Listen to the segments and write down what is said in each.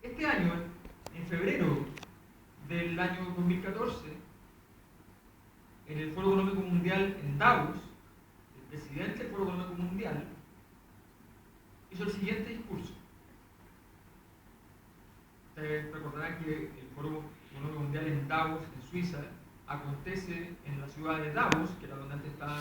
Este año, en febrero del año 2014, en el Foro Económico Mundial en Davos, el presidente del Foro Económico Mundial hizo el siguiente discurso. Ustedes recordarán que el Foro Económico Mundial en Davos, en Suiza, acontece en la ciudad de Davos, que era donde antes estaba,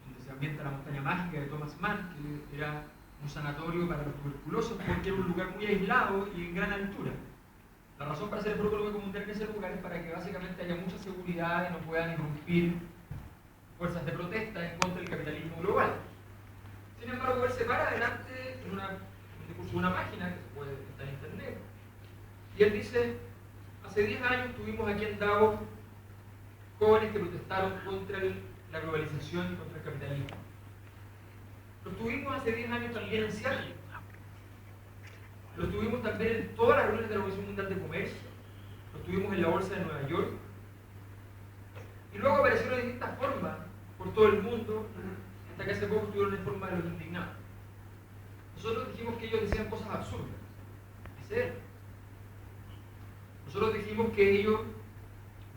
donde se ambienta la montaña mágica de Thomas Mann, que era un sanatorio para los tuberculosos, porque era un lugar muy aislado y en gran altura. La razón para hacer el Foro Económico Mundial en ese lugar es para que básicamente haya mucha seguridad y no puedan irrumpir fuerzas de protesta en contra del capitalismo global. Sin embargo, él se para adelante en un discurso de una página que se puede estar en internet, y él dice: hace 10 años tuvimos aquí en Davos jóvenes que protestaron contra la globalización y contra el capitalismo. Los tuvimos hace 10 años también en Seattle. Los tuvimos también en todas las reuniones de la Organización Mundial de Comercio. Los tuvimos en la Bolsa de Nueva York. Y luego aparecieron de distintas formas por todo el mundo, hasta que hace poco estuvieron en forma de los indignados. Nosotros dijimos que ellos decían cosas absurdas. Nosotros dijimos que ellos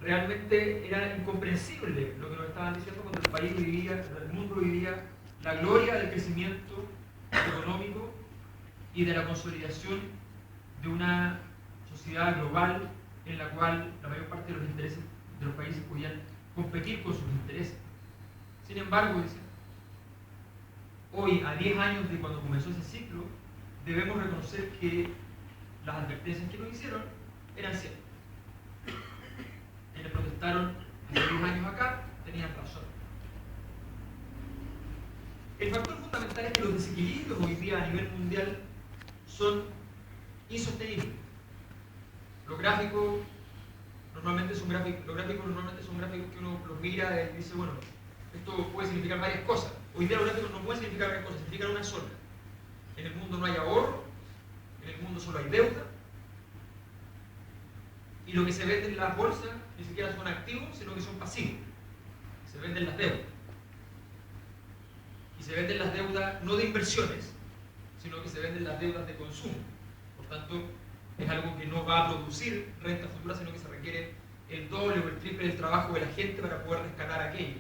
realmente era incomprensible lo que nos estaban diciendo cuando el país vivía, el mundo vivía la gloria del crecimiento económico y de la consolidación de una sociedad global en la cual la mayor parte de los intereses de los países podían competir con sus intereses. Sin embargo, dice, hoy, a 10 años de cuando comenzó ese ciclo, debemos reconocer que las advertencias que nos hicieron eran ciertas. Quienes protestaron hace 10 años acá tenían razón. El factor fundamental es que los desequilibrios hoy día a nivel mundial son insostenibles. Los gráficos normalmente son gráficos que uno los mira y dice, bueno, esto puede significar varias cosas. Hoy día los gráficos no pueden significar varias cosas, significan una sola. En el mundo no hay ahorro, en el mundo solo hay deuda, y lo que se vende en las bolsas ni siquiera son activos, sino que son pasivos. Se venden las deudas. Y se venden las deudas no de inversiones, sino que se venden las deudas de consumo. Por tanto, es algo que no va a producir renta futura, sino que se requiere el doble o el triple del trabajo de la gente para poder rescatar aquello.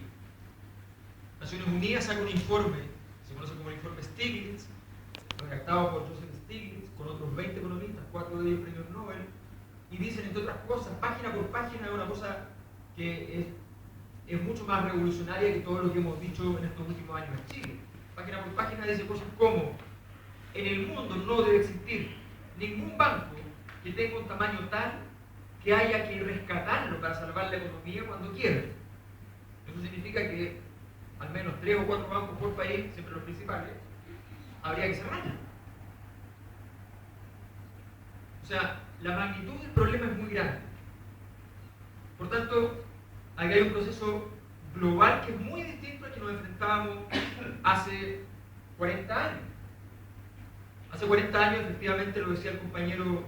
Naciones Unidas saca un informe, se conoce como el informe Stiglitz, redactado por Joseph Stiglitz, con otros 20 economistas, 4 de ellos premios Nobel, y dicen, entre otras cosas, página por página, una cosa que es mucho más revolucionaria que todo lo que hemos dicho en estos últimos años en Chile. Página por página dice cosas como: en el mundo no debe existir ningún banco que tenga un tamaño tal que haya que rescatarlo para salvar la economía cuando quiebre. Eso significa que al menos 3 o 4 bancos por país, siempre los principales, habría que cerrarlos. O sea, la magnitud del problema es muy grande. Por tanto, aquí hay un proceso global que es muy distinto al que nos enfrentábamos hace 40 años. Hace 40 años, efectivamente, lo decía el compañero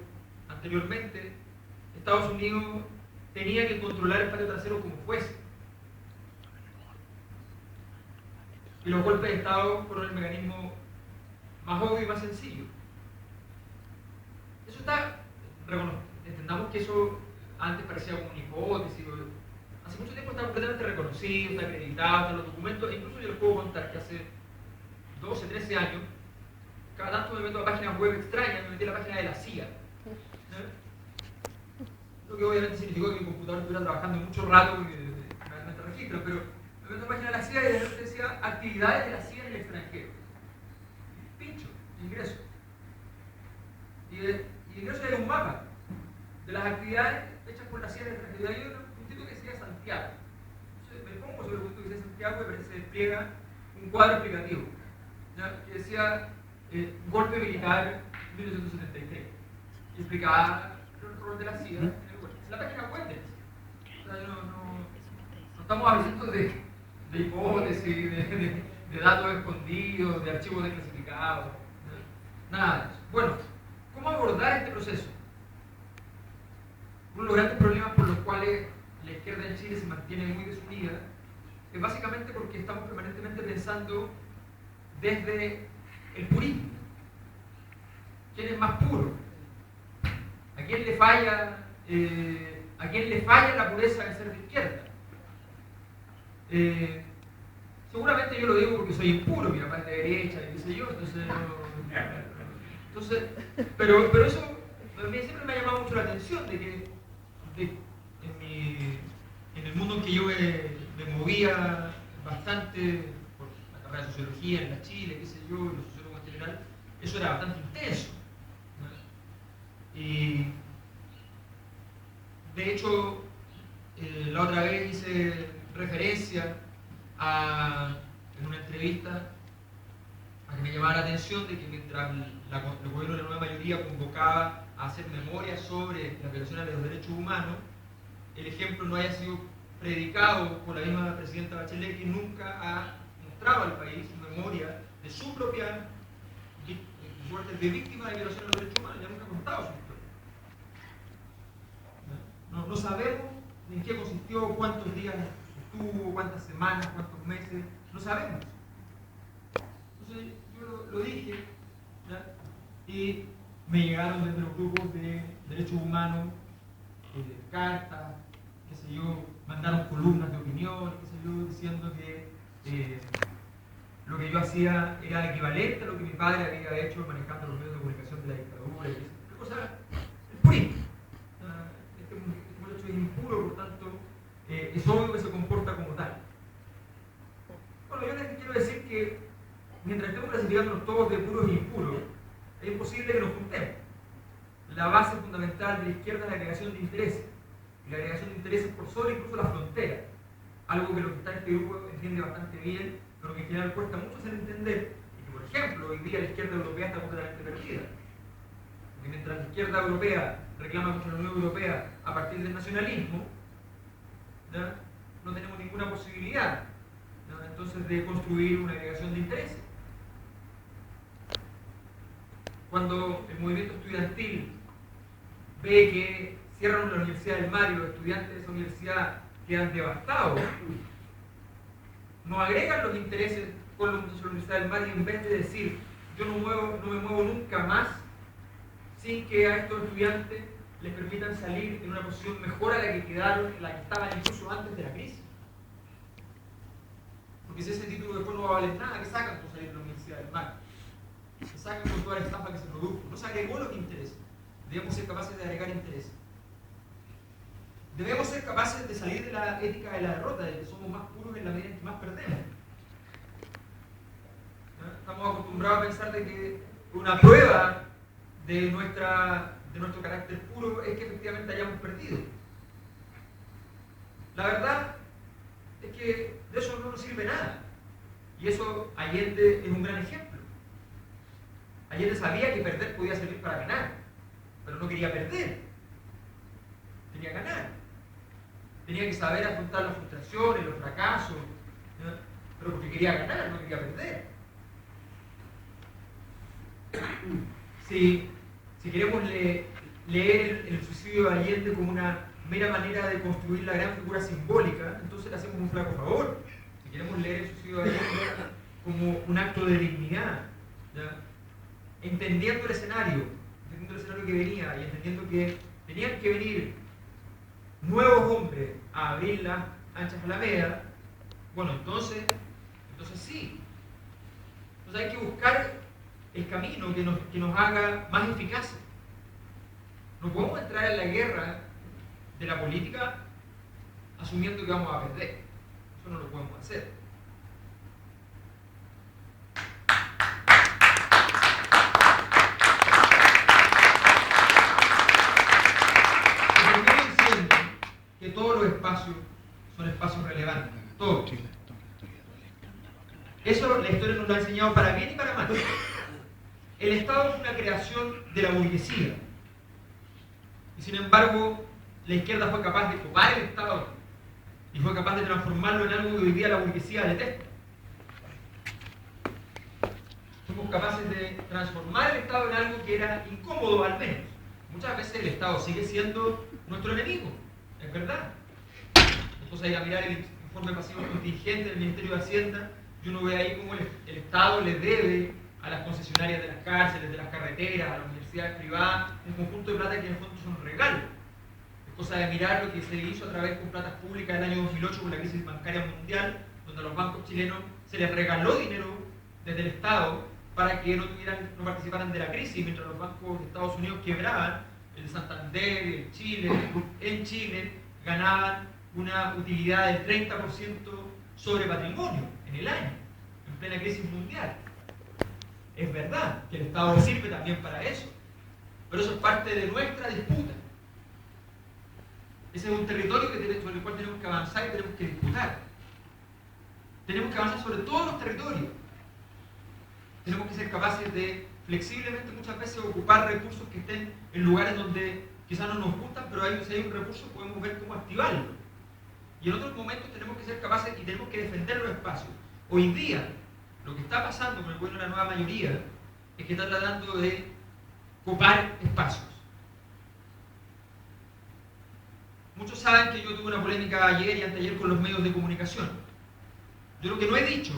anteriormente, Estados Unidos tenía que controlar el patio trasero como fuese. Y los golpes de Estado fueron el mecanismo más obvio y más sencillo. Eso está, entendamos que eso antes parecía como una hipótesis. Hace mucho tiempo está completamente reconocido, está acreditado, está en los documentos, e incluso yo les puedo contar que hace 12, 13 años, cada tanto me meto a páginas web extrañas, me metí a la página de la CIA. Lo que obviamente significó que mi computador estuviera trabajando mucho rato porque realmente registro, pero me meto a la página de la CIA y de repente decía actividades de la CIA en el extranjero. Pincho, ingreso. Y ingreso era un mapa de las actividades hechas por la CIA en el extranjero. Y hay un título que decía Santiago. Entonces me pongo sobre el punto que decía Santiago y se despliega un cuadro explicativo, ¿ya? Que decía golpe militar 1973. Y explicaba el rol de la CIA en el web. La página web de la CIA. O sea, no estamos hablando de hipótesis, de datos escondidos, de archivos desclasificados, nada de eso. Bueno, ¿cómo abordar este proceso? Uno de los grandes problemas por los cuales la izquierda en Chile se mantiene muy desunida es básicamente porque estamos permanentemente pensando desde el purismo. ¿Quién es más puro? quién le falla la pureza de ser de izquierda? Seguramente yo lo digo porque soy impuro, mi papá es de derecha, y qué sé yo, pero eso a mí siempre me ha llamado mucho la atención de que en el mundo en que yo me movía bastante por la carrera de sociología en la Chile, qué sé yo, y los sociólogos en general, eso era bastante intenso, ¿no? Y de hecho, la otra vez hice referencia en una entrevista a que me llamaba la atención de que mientras el gobierno de la nueva mayoría convocaba a hacer memoria sobre las violaciones de los derechos humanos, el ejemplo no haya sido predicado por la misma presidenta Bachelet, que nunca ha mostrado al país memoria de su propia suerte de víctima de violaciones de los derechos humanos. Ya nunca ha contado su historia. No sabemos en qué consistió, cuántos días estuvo, cuántas semanas, cuántos meses, no sabemos. Entonces yo lo dije, ¿ya? Y me llegaron desde los grupos de derechos humanos cartas, qué sé yo, mandaron columnas de opinión, qué sé yo, diciendo que lo que yo hacía era equivalente a lo que mi padre había hecho manejando los medios de comunicación de la dictadura. ¿Qué cosa? El purismo. Este muchacho es impuro, por tanto, es obvio que se comporta como tal. Bueno, yo les quiero decir que mientras estemos clasificándonos todos de puros e impuros, es imposible que nos juntemos. La base fundamental de la izquierda es la agregación de intereses. Y la agregación de intereses por sobre incluso la frontera. Algo que los que está en este grupo entiende bastante bien, pero que en general cuesta mucho hacer entender. Y que, por ejemplo, hoy día la izquierda europea está completamente perdida. Porque mientras la izquierda europea reclama contra la Unión Europea a partir del nacionalismo, ¿ya? No tenemos ninguna posibilidad, ¿ya? Entonces de construir una agregación de intereses. Cuando el movimiento estudiantil ve que cierran la Universidad del Mar y los estudiantes de esa universidad quedan devastados, no agregan los intereses con los de la Universidad del Mar, y en vez de decir yo no me muevo nunca más sin que a estos estudiantes les permitan salir en una posición mejor a la que quedaron, en la que estaban incluso antes de la crisis. Porque si ese título después no va a valer nada, ¿qué sacan por salir de la Universidad del Mar? Se sacan con toda la estafa que se produjo. No se agregó lo que interesa. Debemos ser capaces de agregar interés. Debemos ser capaces de salir de la ética de la derrota, de que somos más puros en la medida en que más perdemos. ¿No? Estamos acostumbrados a pensar de que una prueba de nuestro carácter puro es que efectivamente hayamos perdido. La verdad es que de eso no nos sirve nada. Y eso Allende es un gran ejemplo. Allende sabía que perder podía servir para ganar, pero no quería perder, quería ganar. Tenía que saber afrontar las frustraciones, los fracasos, ¿no? Pero porque quería ganar, no quería perder. Si queremos leer el suicidio de Allende como una mera manera de construir la gran figura simbólica, entonces le hacemos un flaco favor. Si queremos leer el suicidio de Allende como un acto de dignidad, ¿ya? Entendiendo el escenario que venía y entendiendo que tenían que venir nuevos hombres a abrir las anchas alamedas, bueno, entonces sí. Entonces hay que buscar el camino que nos haga más eficaces. No podemos entrar en la guerra de la política asumiendo que vamos a perder. Eso no lo podemos hacer. Que todos los espacios son espacios relevantes, todos. Eso la historia nos lo ha enseñado para bien y para mal. El Estado es una creación de la burguesía. Y sin embargo, la izquierda fue capaz de tomar el Estado y fue capaz de transformarlo en algo que hoy día la burguesía detesta. Fuimos capaces de transformar el Estado en algo que era incómodo, al menos. Muchas veces el Estado sigue siendo nuestro enemigo. Es verdad. Entonces, ir a mirar el informe pasivo contingente del Ministerio de Hacienda, y uno ve ahí cómo el Estado le debe a las concesionarias de las cárceles, de las carreteras, a las universidades, universidades privadas, un conjunto de plata que en el fondo son regalos. Es cosa de mirar lo que se hizo a través con platas públicas del año 2008 con la crisis bancaria mundial, donde a los bancos chilenos se les regaló dinero desde el Estado para que no participaran de la crisis, mientras los bancos de Estados Unidos quebraban. El Santander, el Chile, en Chile ganaban una utilidad del 30% sobre patrimonio en el año, en plena crisis mundial. Es verdad que el Estado sirve también para eso, pero eso es parte de nuestra disputa. Ese es un territorio sobre el cual tenemos que avanzar y tenemos que disputar. Tenemos que avanzar sobre todos los territorios. Tenemos que ser capaces de flexiblemente muchas veces ocupar recursos que estén en lugares donde quizás no nos gustan, pero si hay un recurso podemos ver cómo activarlo. Y en otros momentos tenemos que ser capaces y tenemos que defender los espacios. Hoy día, lo que está pasando con el gobierno de la nueva mayoría es que está tratando de copar espacios. Muchos saben que yo tuve una polémica ayer y anteayer con los medios de comunicación. Yo lo que no he dicho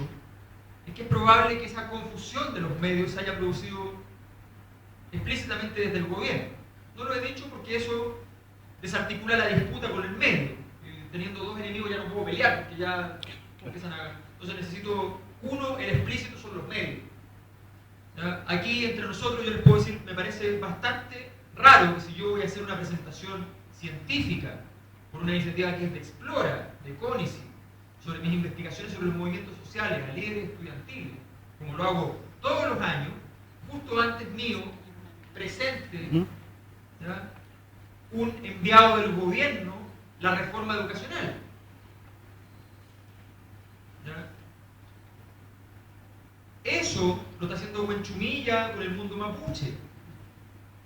es que es probable que esa confusión de los medios se haya producido explícitamente desde el gobierno. No lo he dicho porque eso desarticula la disputa con el medio. Teniendo dos enemigos ya no puedo pelear porque ya empiezan a... Entonces necesito uno, el explícito son los medios. ¿Ya? Aquí entre nosotros yo les puedo decir, me parece bastante raro que si yo voy a hacer una presentación científica por una iniciativa que es de Explora, de CONICET, sobre mis investigaciones sobre los movimientos sociales, a líderes estudiantiles, como lo hago todos los años, justo antes mío, presente, ¿ya?, un enviado del gobierno la reforma educacional. ¿Ya? Eso lo está haciendo Huenchumilla con el mundo mapuche,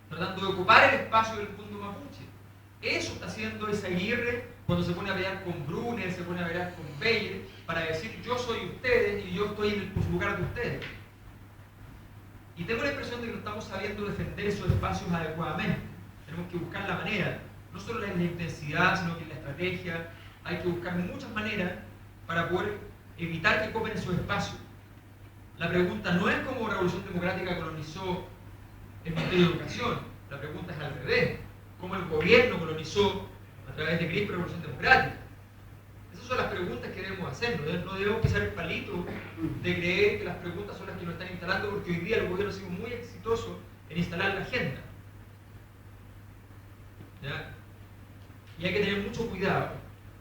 tratando de ocupar el espacio del mundo mapuche. Eso está haciendo Eizaguirre cuando se pone a pelear con Brunner, se pone a pelear con Beyer, para decir yo soy ustedes y yo estoy en el lugar de ustedes. Y tengo la impresión de que no estamos sabiendo defender esos espacios adecuadamente. Tenemos que buscar la manera, no solo en la intensidad, sino que en la estrategia. Hay que buscar muchas maneras para poder evitar que copen esos espacios. La pregunta no es cómo la Revolución Democrática colonizó el Ministerio de Educación, la pregunta es al revés. Cómo el gobierno colonizó a través de CRISP Revolución Democrática. Esas son las preguntas que debemos hacer. No debemos pisar el palito de creer que las preguntas son las que nos están instalando, porque hoy día el gobierno ha sido muy exitoso en instalar la agenda. ¿Ya? Y hay que tener mucho cuidado.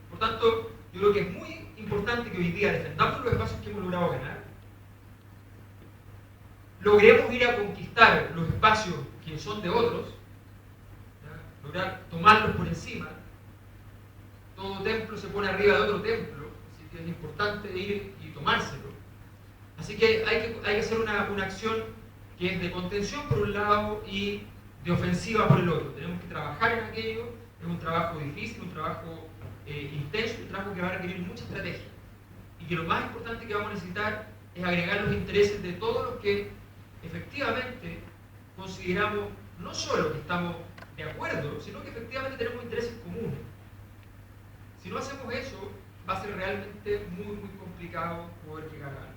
Por tanto, yo creo que es muy importante que hoy día defendamos los espacios que hemos logrado ganar, logremos ir a conquistar los espacios que son de otros, ¿ya?, lograr tomarlos por encima. Todo templo se pone arriba de otro templo, así que es importante ir y tomárselo. Así que hay que hacer una acción que es de contención por un lado y de ofensiva por el otro. Tenemos que trabajar en aquello. Es un trabajo difícil, un trabajo intenso, un trabajo que va a requerir mucha estrategia. Y que lo más importante que vamos a necesitar es agregar los intereses de todos los que efectivamente consideramos no solo que estamos de acuerdo, sino que efectivamente tenemos intereses comunes. Si no hacemos eso, va a ser realmente muy, muy complicado poder llegar a